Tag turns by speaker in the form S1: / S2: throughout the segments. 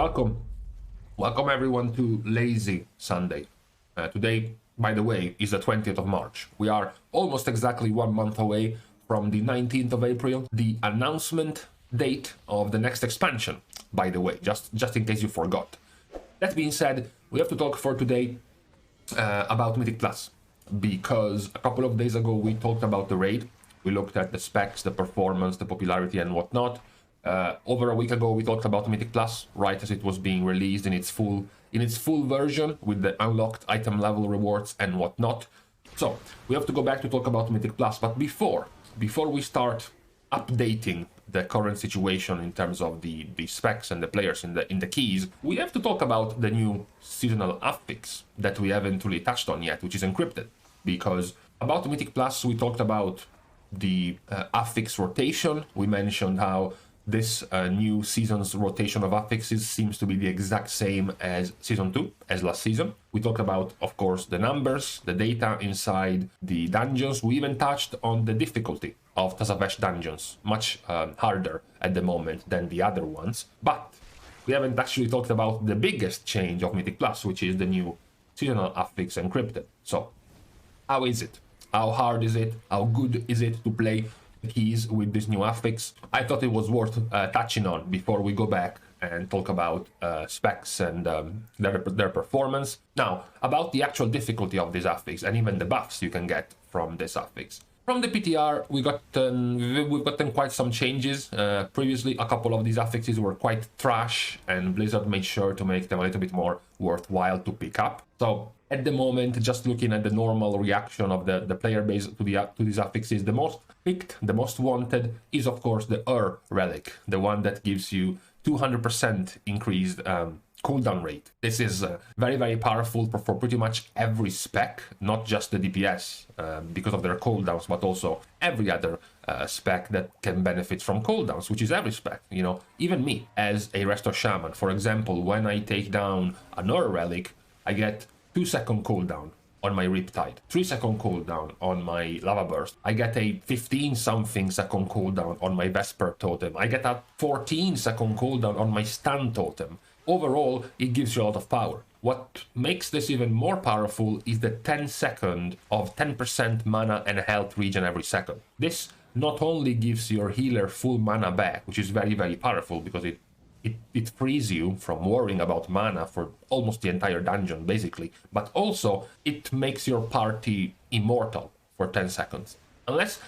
S1: Welcome everyone to Lazy Sunday. Today, by the way, is the 20th of March. We are almost exactly 1 month away from the 19th of April, the announcement date of the next expansion, by the way, just in case you forgot. That being said, we have to talk for today about Mythic Plus, because a couple of days ago we talked about the raid. We looked at the specs, the performance, the popularity and whatnot. Over a week ago we talked about Mythic Plus, right as it was being released in its full version with the unlocked item level rewards and whatnot. So we have to go back to talk about Mythic Plus, but before we start updating the current situation in terms of the specs and the players in the keys, we have to talk about the new seasonal affix that we haven't really touched on yet, which is Encrypted. Because about Mythic Plus we talked about the affix rotation. We mentioned how this new season's rotation of affixes seems to be the exact same as Season 2, as last season. We talked about, of course, the numbers, the data inside the dungeons. We even touched on the difficulty of Tazavesh dungeons, much harder at the moment than the other ones. But we haven't actually talked about the biggest change of Mythic Plus, which is the new seasonal affix Encrypted. So, how is it? How hard is it? How good is it to play keys with this new affix? I thought it was worth touching on before we go back and talk about specs and their performance. Now, about the actual difficulty of this affix and even the buffs you can get from this affix. From the PTR, we've gotten quite some changes. Previously, a couple of these affixes were quite trash, and Blizzard made sure to make them a little bit more worthwhile to pick up. So, at the moment, just looking at the normal reaction of the player base to these affixes, the most picked, the most wanted is, of course, the relic, the one that gives you 200% increased cooldown rate. This is very, very powerful for pretty much every spec, not just the DPS because of their cooldowns, but also every other spec that can benefit from cooldowns, which is every spec, you know. Even me, as a Resto Shaman, for example, when I take down an relic, I get 2-second cooldown on my Riptide, 3-second cooldown on my Lava Burst. I get a 15-something second cooldown on my Vesper Totem. I get a 14-second cooldown on my Stun Totem. Overall, it gives you a lot of power. What makes this even more powerful is the 10-second of 10% mana and health regen every second. This not only gives your healer full mana back, which is very, very powerful because it frees you from worrying about mana for almost the entire dungeon, basically, but also it makes your party immortal for 10 seconds. Unless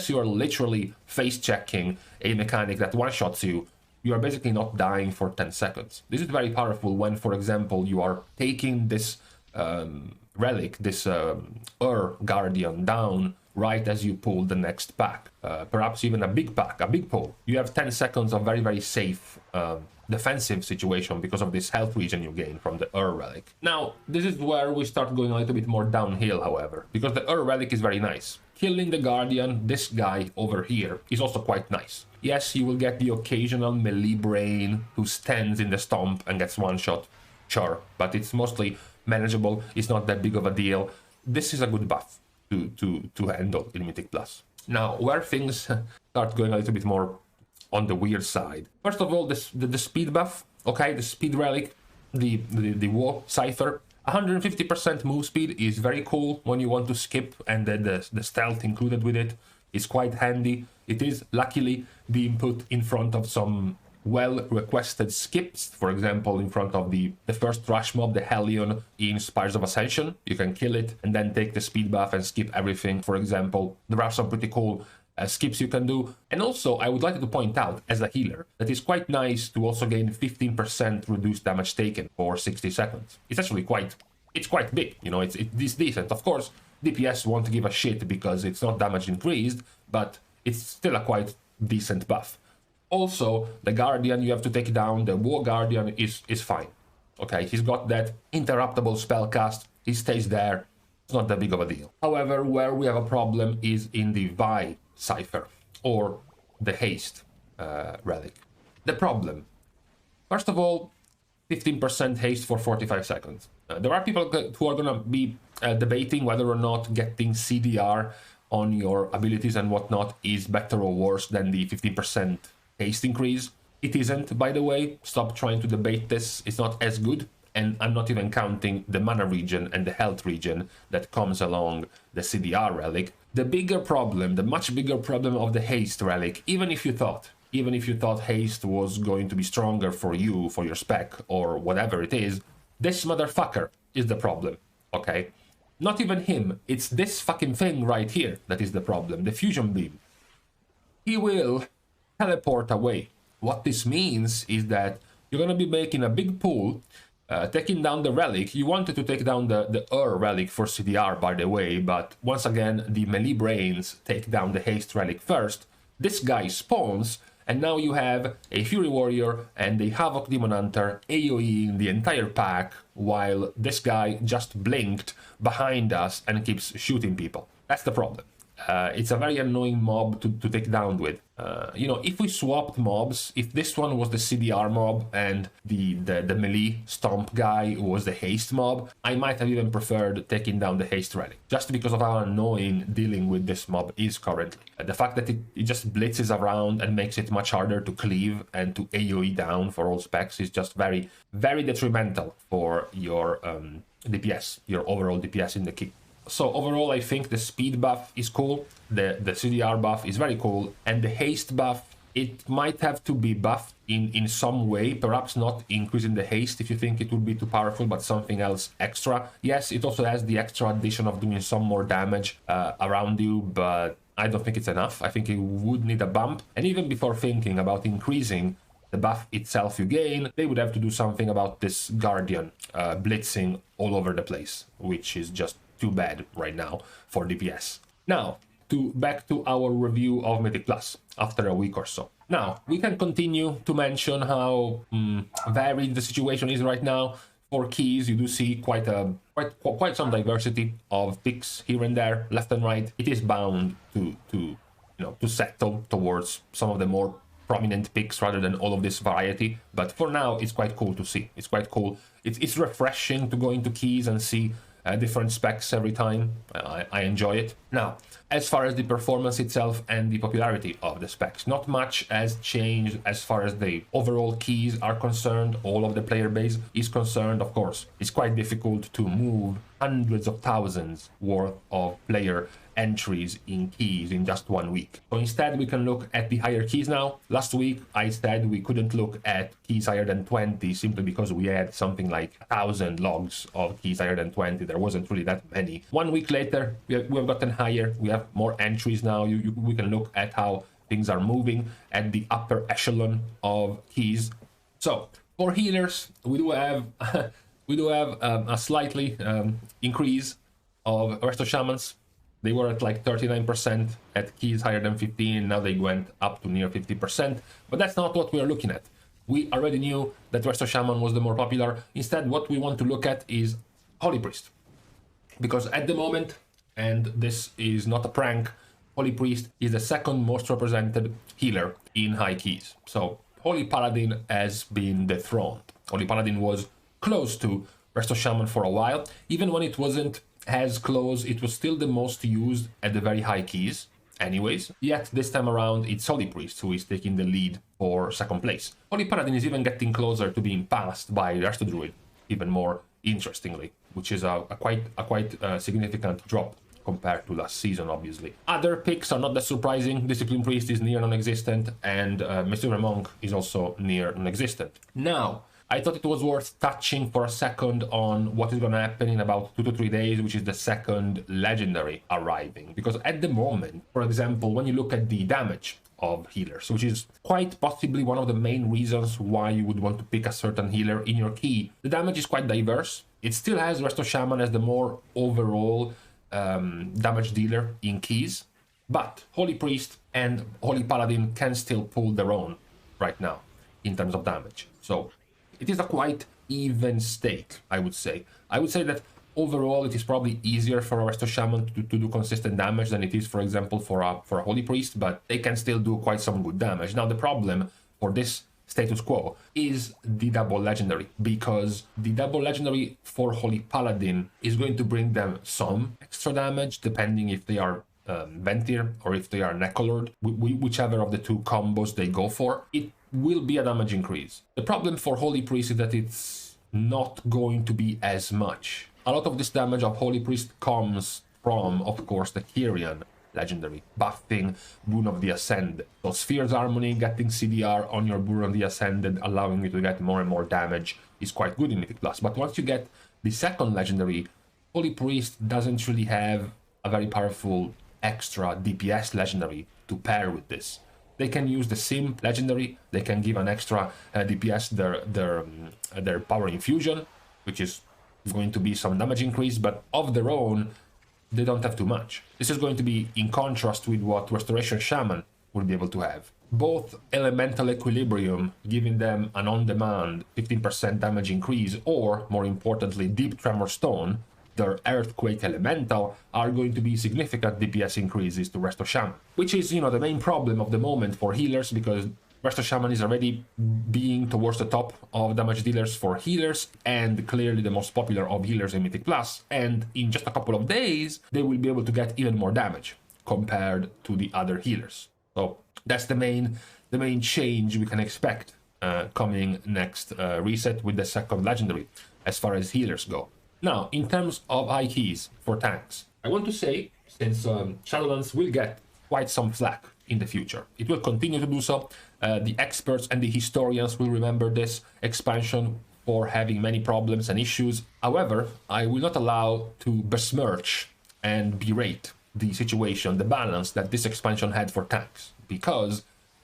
S1: you are literally face-checking a mechanic that one-shots you, you are basically not dying for 10 seconds. This is very powerful when, for example, you are taking this relic, this Guardian down right as you pull the next pack. Perhaps even a big pack, a big pull. You have 10 seconds of very, very safe defensive situation because of this health regen you gain from the relic. Now, this is where we start going a little bit more downhill, however, because the relic is very nice. Killing the Guardian, this guy over here, is also quite nice. Yes, you will get the occasional melee brain who stands in the stomp and gets one shot, sure, but it's mostly manageable, it's not that big of a deal. This is a good buff to handle in Mythic Plus. Now, where things start going a little bit more on the weird side. First of all, the speed buff, okay, the speed relic, the War Cipher. 150% move speed is very cool when you want to skip, and then the stealth included with it is quite handy. It is luckily being put in front of some well-requested skips. For example, in front of the first rush mob, the Hellion in Spires of Ascension. You can kill it and then take the speed buff and skip everything, for example. There are some pretty cool skips you can do. And also, I would like to point out, as a healer, that it's quite nice to also gain 15% reduced damage taken for 60 seconds. It's actually quite big, you know, it's decent. Of course, DPS won't give a shit because it's not damage increased, but it's still a quite decent buff. Also, the Guardian you have to take down, the War Guardian is fine. Okay, he's got that interruptible spellcast, he stays there, it's not that big of a deal. However, where we have a problem is in the Vi Cipher, or the Haste relic. The problem, first of all, 15% haste for 45 seconds. There are people who are gonna be debating whether or not getting CDR on your abilities and whatnot is better or worse than the 15% haste increase. It isn't, by the way. Stop trying to debate this. It's not as good. And I'm not even counting the mana regen and the health regen that comes along the CDR relic. The bigger problem, the much bigger problem of the haste relic, even if you thought haste was going to be stronger for you, for your spec, or whatever it is, this motherfucker is the problem, okay? Not even him, it's this fucking thing right here that is the problem, the fusion beam. He will teleport away. What this means is that you're gonna be making a big pool, taking down the relic. You wanted to take down the relic for CDR, by the way, but once again, the melee brains take down the haste relic first. This guy spawns, and now you have a Fury Warrior and a Havoc Demon Hunter AoEing the entire pack, while this guy just blinked behind us and keeps shooting people. That's the problem. It's a very annoying mob to take down with. You know, if we swapped mobs, if this one was the CDR mob and the melee stomp guy was the haste mob, I might have even preferred taking down the haste relic, just because of how annoying dealing with this mob is currently. The fact that it just blitzes around and makes it much harder to cleave and to AoE down for all specs is just very, very detrimental for your DPS, your overall DPS in the key. So overall, I think the speed buff is cool, the CDR buff is very cool, and the haste buff, it might have to be buffed in some way, perhaps not increasing the haste if you think it would be too powerful, but something else extra. Yes, it also has the extra addition of doing some more damage around you, but I don't think it's enough. I think it would need a bump, and even before thinking about increasing the buff itself you gain, they would have to do something about this Guardian blitzing all over the place, which is just too bad right now for DPS. Now, back to our review of Mythic Plus after a week or so. Now, we can continue to mention how varied the situation is right now. For keys, you do see quite some diversity of picks here and there, left and right. It is bound to settle towards some of the more prominent picks rather than all of this variety. But for now, it's quite cool to see. It's quite cool. It's refreshing to go into keys and see different specs every time. I enjoy it. Now, as far as the performance itself and the popularity of the specs, not much has changed as far as the overall keys are concerned. All of the player base is concerned. Of course, it's quite difficult to move hundreds of thousands worth of player entries in keys in just 1 week. So instead, we can look at the higher keys now. Last week, I said we couldn't look at keys higher than 20 simply because we had something like 1,000 logs of keys higher than 20. There wasn't really that many. 1 week later, we have gotten higher. We have more entries now. We can look at how things are moving at the upper echelon of keys. So for healers, we do have a slightly increase of Resto Shamans. They were at like 39% at keys higher than 15, now they went up to near 50%, but that's not what we're looking at. We already knew that Resto Shaman was the more popular. Instead, what we want to look at is Holy Priest. Because at the moment, and this is not a prank, Holy Priest is the second most represented healer in high keys. So Holy Paladin has been dethroned. Holy Paladin was close to Resto Shaman for a while. Even when it wasn't as close, it was still the most used at the very high keys anyways. Yet this time around, it's Holy Priest who is taking the lead for second place. Holy Paladin is even getting closer to being passed by Resto Druid, even more interestingly, which is a quite significant drop compared to last season, obviously. Other picks are not that surprising. Discipline Priest is near non-existent, and Mysterious Monk is also near non-existent. Now, I thought it was worth touching for a second on what is going to happen in about 2 to 3 days, which is the second legendary arriving. Because at the moment, for example, when you look at the damage of healers, which is quite possibly one of the main reasons why you would want to pick a certain healer in your key, the damage is quite diverse. It still has Resto Shaman as the more overall damage dealer in keys, but Holy Priest and Holy Paladin can still pull their own right now in terms of damage. So it is a quite even stake, I would say. I would say that overall it is probably easier for a Resto Shaman to do consistent damage than it is, for example, for a Holy Priest, but they can still do quite some good damage. Now, the problem for this status quo is the Double Legendary, because the Double Legendary for Holy Paladin is going to bring them some extra damage, depending if they are Ventir, or if they are Necrolord, whichever of the two combos they go for, it will be a damage increase. The problem for Holy Priest is that it's not going to be as much. A lot of this damage of Holy Priest comes from, of course, the Kyrian legendary, buffing Boon of the Ascended. So Sphere's Harmony, getting CDR on your Boon of the Ascended, allowing you to get more and more damage is quite good in Mythic Plus. But once you get the second legendary, Holy Priest doesn't really have a very powerful extra DPS legendary to pair with this. They can use the Sim legendary, they can give an extra DPS their power infusion, which is going to be some damage increase, but of their own, they don't have too much. This is going to be in contrast with what Restoration Shaman will be able to have. Both Elemental Equilibrium, giving them an on-demand 15% damage increase, or, more importantly, Deep Tremor Stone, their Earthquake Elemental, are going to be significant DPS increases to Resto Shaman, which is, you know, the main problem of the moment for healers, because Resto Shaman is already being towards the top of damage dealers for healers, and clearly the most popular of healers in Mythic Plus, and in just a couple of days, they will be able to get even more damage compared to the other healers. So that's the main change we can expect coming next reset with the second legendary, as far as healers go. Now, in terms of high keys for tanks, I want to say, since Shadowlands will get quite some flack in the future, it will continue to do so. The experts and the historians will remember this expansion for having many problems and issues. However, I will not allow to besmirch and berate the situation, the balance that this expansion had for tanks, because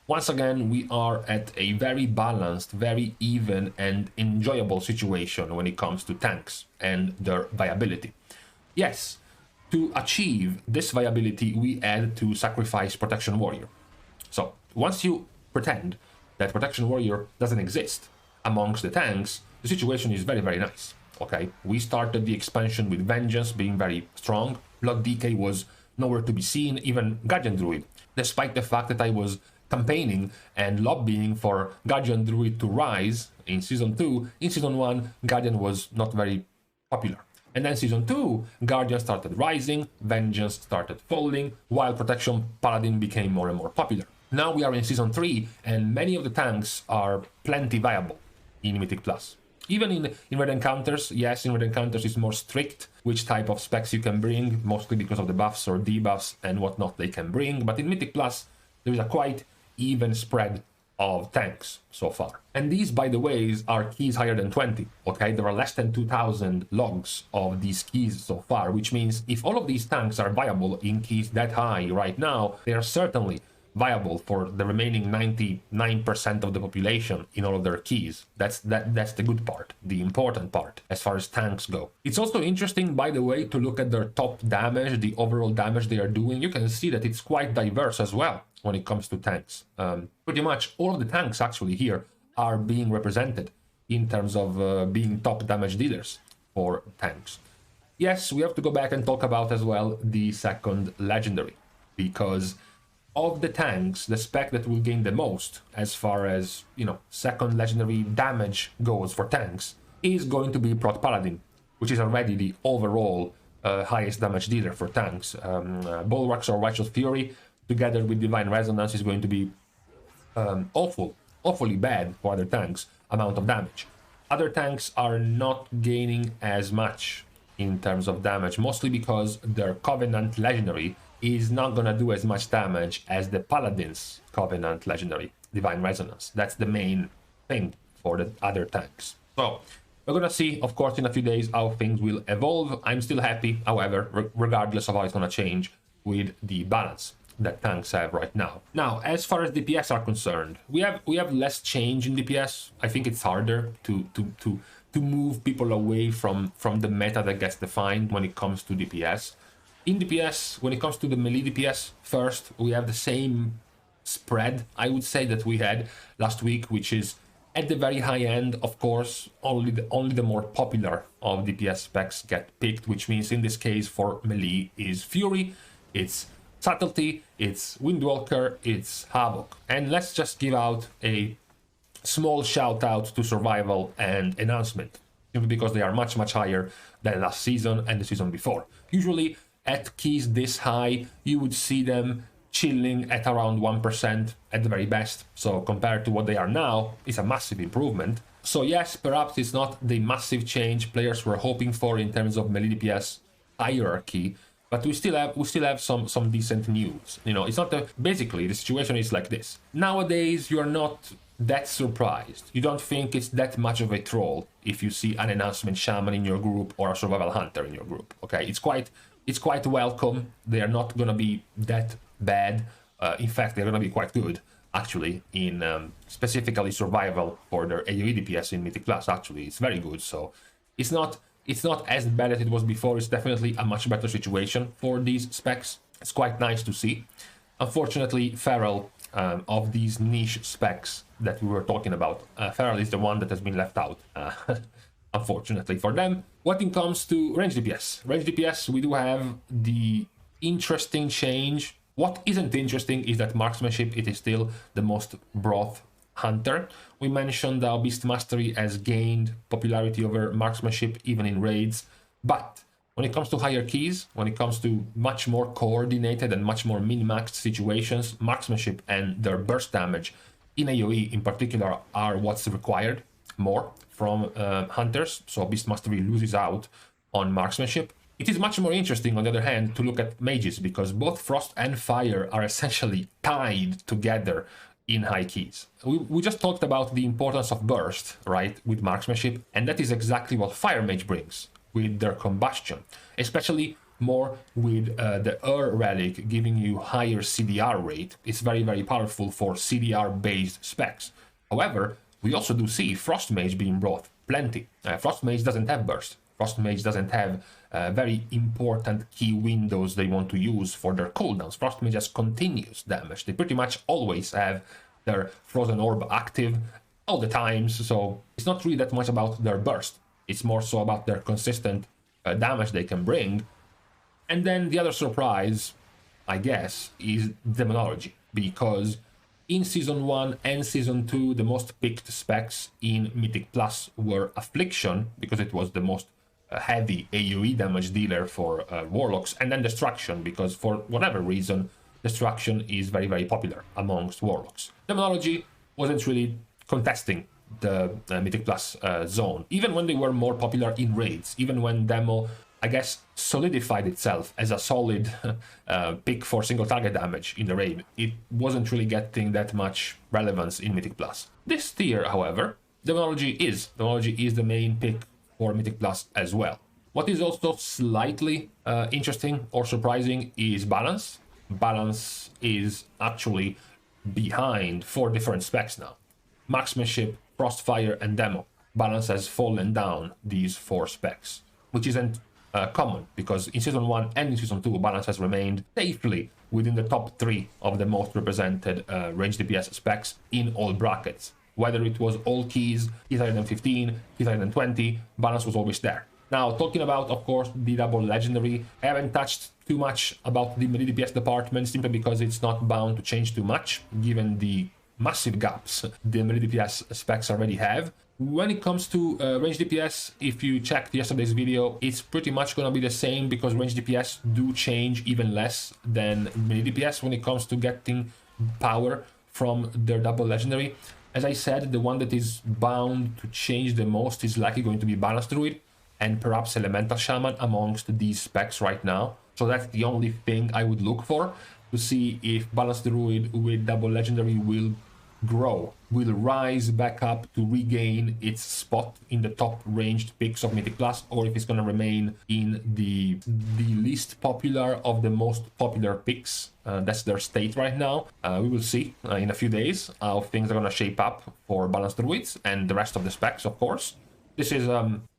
S1: once again, we are at a very balanced, very even and enjoyable situation when it comes to tanks and their viability. Yes, to achieve this viability, we had to sacrifice Protection Warrior. So once you pretend that Protection Warrior doesn't exist amongst the tanks, the situation is very, very nice. Okay, we started the expansion with Vengeance being very strong. Blood Decay was nowhere to be seen, even Guardian Druid, despite the fact that I was campaigning and lobbying for Guardian Druid to rise in Season 2. In Season 1, Guardian was not very popular. And then Season 2, Guardian started rising, Vengeance started falling, while Protection Paladin became more and more popular. Now we are in Season 3, and many of the tanks are plenty viable in Mythic Plus. Even in Red Encounters, yes, in Red Encounters it's more strict which type of specs you can bring, mostly because of the buffs or debuffs and whatnot they can bring, but in Mythic Plus there is a quite even spread of tanks so far. And these, by the way, are keys higher than 20, okay? There are less than 2,000 logs of these keys so far, which means if all of these tanks are viable in keys that high right now, they are certainly viable for the remaining 99% of the population in all of their keys. That's the good part, the important part as far as tanks go. It's also interesting, by the way, to look at their top damage, the overall damage they are doing. You can see that it's quite diverse as well when it comes to tanks. Pretty much all of the tanks actually here are being represented in terms of being top damage dealers for tanks. Yes, we have to go back and talk about as well the second legendary, because of the tanks, the spec that will gain the most as far as, you know, second legendary damage goes for tanks is going to be Prot Paladin, which is already the overall highest damage dealer for tanks. Bulwarks or Righteous Fury together with Divine Resonance is going to be awfully bad for other tanks amount of damage. Other tanks are not gaining as much in terms of damage, mostly because their Covenant legendary is not gonna do as much damage as the Paladin's Covenant legendary, Divine Resonance. That's the main thing for the other tanks. So we're gonna see, of course, in a few days how things will evolve. I'm still happy, however, regardless of how it's gonna change, with the balance that tanks have right now. Now, as far as DPS are concerned, we have less change in DPS. I think it's harder to move people away from the meta that gets defined when it comes to DPS. In DPS, when it comes to the melee DPS, first, we have the same spread, I would say, that we had last week, which is at the very high end, of course, only the more popular of DPS specs get picked, which means in this case for melee is Fury, it's Subtlety, it's Windwalker, it's Havoc. And let's just give out a small shout out to Survival and Enhancement, simply because they are much higher than last season and the season before. Usually at keys this high, you would see them chilling at around 1% at the very best. So compared to what they are now, it's a massive improvement. So yes, perhaps it's not the massive change players were hoping for in terms of melee DPS hierarchy, but we still have some decent news. You know, it's not basically the situation is like this. Nowadays, you are not that surprised. You don't think it's that much of a troll if you see an enhancement shaman in your group or a survival hunter in your group. Okay, it's quite welcome. They are not gonna be that bad. In fact, they're gonna be quite good actually in specifically survival for their AoE DPS in Mythic Plus. Actually, it's very good. So it's not as bad as it was before. It's definitely a much better situation for these specs. It's quite nice to see. Unfortunately, Feral, of these niche specs that we were talking about, Feral is the one that has been left out, unfortunately for them. When it comes to range DPS, we do have the interesting change. What isn't interesting is that marksmanship, it is still the most broad hunter. We mentioned how Beast Mastery has gained popularity over marksmanship even in raids, but when it comes to higher keys, when it comes to much more coordinated and much more min-maxed situations, marksmanship and their burst damage in AoE in particular are what's required more from hunters. So Beast Mastery loses out on marksmanship. It is much more interesting, on the other hand, to look at mages, because both Frost and Fire are essentially tied together in high keys. We just talked about the importance of burst, right, with marksmanship, and that is exactly what Fire Mage brings with their combustion, especially more with the relic giving you higher CDR rate. It's very, very powerful for CDR-based specs. However, we also do see Frost Mage being brought plenty. Frost Mage doesn't have burst. Frost Mage doesn't have very important key windows they want to use for their cooldowns. Frost Mage has continuous damage. They pretty much always have their Frozen Orb active all the times, so it's not really that much about their burst. It's more so about their consistent damage they can bring. And then the other surprise, I guess, is Demonology, because in Season 1 and Season 2, the most picked specs in Mythic Plus were Affliction, because it was the most heavy AoE damage dealer for Warlocks, and then Destruction, because for whatever reason, Destruction is very, very popular amongst Warlocks. Demonology wasn't really contesting the Mythic Plus zone, even when they were more popular in raids, even when Demo, I guess, solidified itself as a solid pick for single target damage in the raid. It wasn't really getting that much relevance in Mythic Plus. This tier, however, Demonology is the main pick for Mythic Plus as well. What is also slightly interesting or surprising is Balance. Balance is actually behind 4 different specs now. Marksmanship, Frostfire, and Demo. Balance has fallen down these 4 specs, which isn't common, because in Season 1 and in Season 2, Balance has remained safely within the top 3 of the most represented range DPS specs in all brackets. Whether it was all keys, keys higher than 15, keys higher than 20, Balance was always there. Now, talking about, of course, the Double Legendary, I haven't touched too much about the melee DPS department, simply because it's not bound to change too much, given the massive gaps the melee DPS specs already have. When it comes to range DPS, if you checked yesterday's video, it's pretty much gonna be the same, because range DPS do change even less than melee DPS when it comes to getting power from their Double Legendary. As I said, the one that is bound to change the most is likely going to be Balance Druid and perhaps Elemental Shaman amongst these specs right now. So that's the only thing I would look for, to see if Balance Druid with Double Legendary will grow, will rise back up to regain its spot in the top ranged picks of Mythic Plus, or if it's going to remain in the least popular of the most popular picks. That's their state right now. We will see in a few days how things are going to shape up for Balanced Druids and the rest of the specs, of course. This is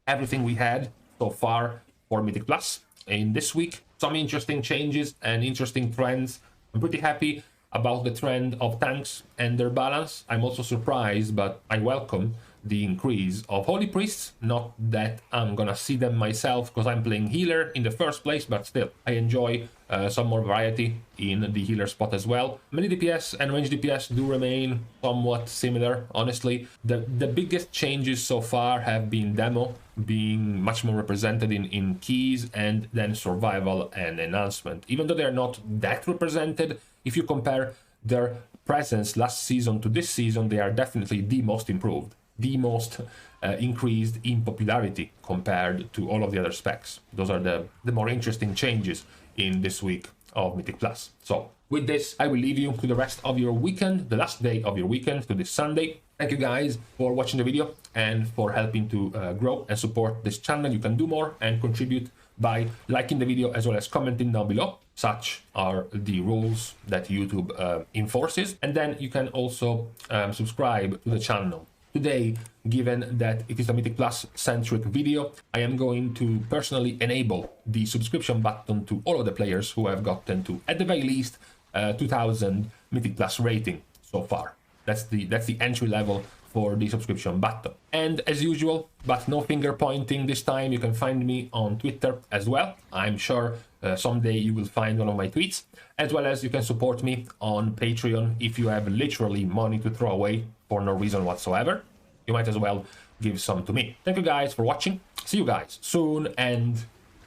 S1: everything we had so far for Mythic Plus in this week. Some interesting changes and interesting trends. I'm pretty happy about the trend of tanks and their balance. I'm also surprised, but I welcome the increase of Holy Priests. Not that I'm gonna see them myself because I'm playing healer in the first place, but still, I enjoy some more variety in the healer spot as well. Melee DPS and range DPS do remain somewhat similar, honestly. The biggest changes so far have been Demo being much more represented in keys, and then survival and enhancement. Even though they're not that represented, if you compare their presence last season to this season, they are definitely the most improved, the most increased in popularity compared to all of the other specs. Those are the more interesting changes in this week of Mythic Plus. So with this, I will leave you to the rest of your weekend, the last day of your weekend, to this Sunday. Thank you guys for watching the video and for helping to grow and support this channel. You can do more and contribute by liking the video as well as commenting down below. Such are the rules that YouTube enforces. And then you can also subscribe to the channel. Today, given that it is a Mythic Plus centric video, I am going to personally enable the subscription button to all of the players who have gotten to, at the very least, 2000 Mythic Plus rating so far. That's the entry level for the subscription button. And as usual, but no finger pointing this time, you can find me on Twitter as well. I'm sure someday you will find one of my tweets, as well as you can support me on Patreon if you have literally money to throw away for no reason whatsoever. You might as well give some to me. Thank you guys for watching. See you guys soon, and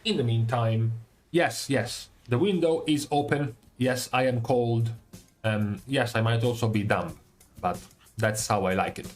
S1: in the meantime, yes, the window is open. Yes, I am cold. Yes, I might also be dumb, but that's how I like it.